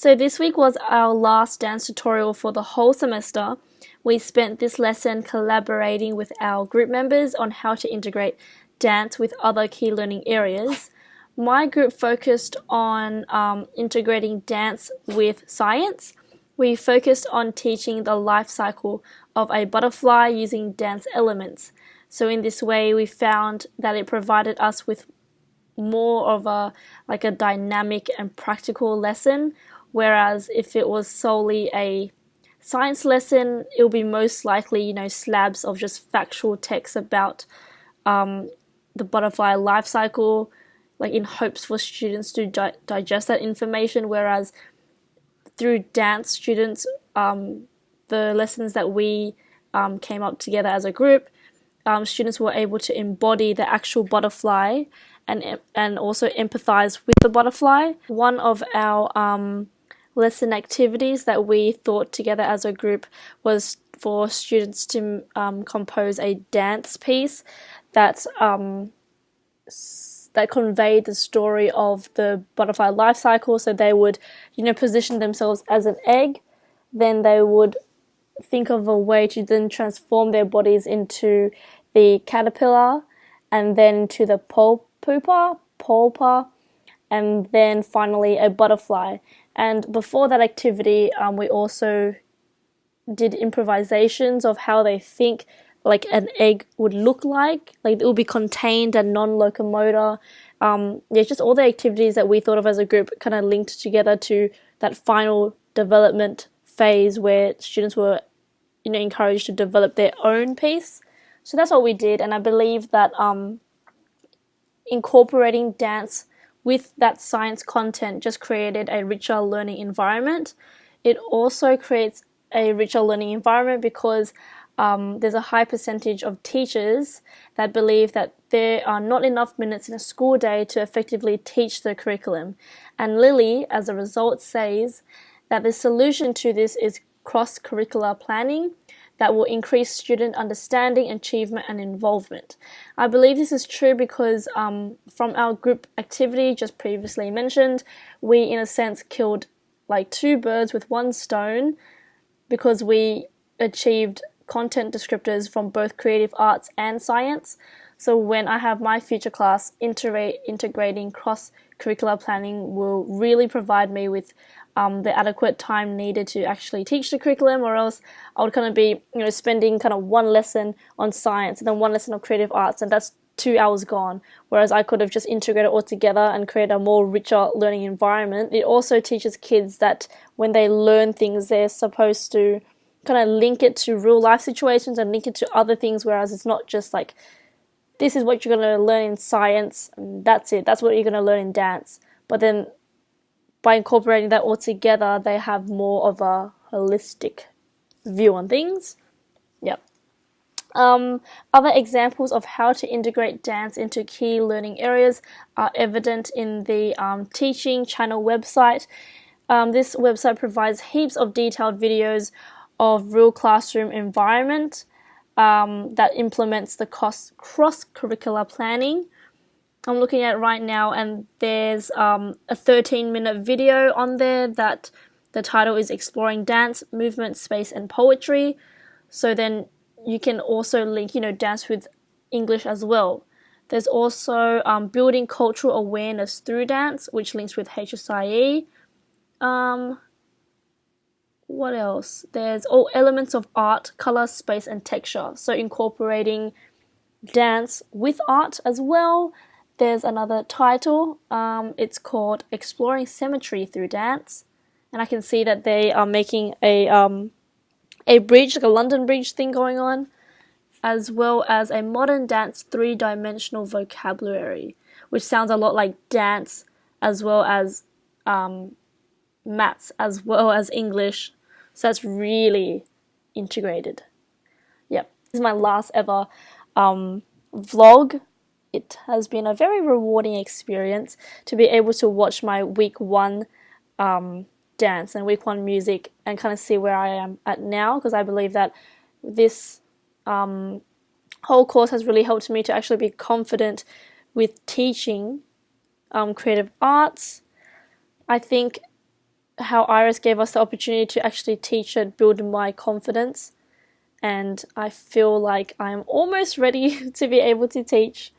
So this week was our last dance tutorial for the whole semester. We spent this lesson collaborating with our group members on how to integrate dance with other key learning areas. My group focused on integrating dance with science. We focused on teaching the life cycle of a butterfly using dance elements. So in this way, we found that it provided us with more of a dynamic and practical lesson, whereas if it was solely a science lesson, it will be most likely, slabs of just factual text about the butterfly life cycle, in hopes for students to digest that information, whereas through dance, students, the lessons that we came up together as a group, students were able to embody the actual butterfly and also empathize with the butterfly. One of our lesson activities that we thought together as a group was for students to compose a dance piece that conveyed the story of the butterfly life cycle. So they would, position themselves as an egg, then they would think of a way to then transform their bodies into the caterpillar, and then to the pulpa, and then finally a butterfly. And before that activity, we also did improvisations of how they think an egg would look like it will be contained and non-locomotor. Just all the activities that we thought of as a group kind of linked together to that final development phase where students were encouraged to develop their own piece. So that's what we did, and I believe that incorporating dance with that science content just created a richer learning environment. It also creates a richer learning environment because there's a high percentage of teachers that believe that there are not enough minutes in a school day to effectively teach the curriculum. And Lily, as a result, says that the solution to this is cross-curricular planning that will increase student understanding, achievement, and involvement. I believe this is true because from our group activity just previously mentioned, we in a sense killed two birds with one stone because we achieved content descriptors from both creative arts and science. So when I have my future class, integrating cross-curricular planning will really provide me with the adequate time needed to actually teach the curriculum, or else I would kind of be spending kind of one lesson on science and then one lesson on creative arts, and that's 2 hours gone, whereas I could have just integrated all together and created a more richer learning environment. It also teaches kids that when they learn things, they're supposed to kind of link it to real life situations and link it to other things, whereas it's not just this is what you're going to learn in science and that's it, that's what you're going to learn in dance. But then by incorporating that all together, they have more of a holistic view on things. Yep. Other examples of how to integrate dance into key learning areas are evident in the Teaching Channel website. This website provides heaps of detailed videos of real classroom environment that implements the cross-curricular planning. I'm looking at it right now, and there's a 13-minute video on there that the title is Exploring Dance, Movement, Space, and Poetry. So then you can also link, dance with English as well. There's also Building Cultural Awareness Through Dance, which links with HSIE. What else? There's all elements of art, color, space, and texture. So incorporating dance with art as well. There's another title. It's called Exploring Symmetry Through Dance, and I can see that they are making a bridge, a London Bridge thing going on, as well as a modern dance 3-dimensional vocabulary, which sounds a lot like dance as well as maths as well as English. So that's really integrated. Yep, this is my last ever vlog. It has been a very rewarding experience to be able to watch my week 1 dance and week 1 music and kind of see where I am at now, because I believe that this whole course has really helped me to actually be confident with teaching creative arts. I think how Iris gave us the opportunity to actually teach it built my confidence, and I feel like I'm almost ready to be able to teach.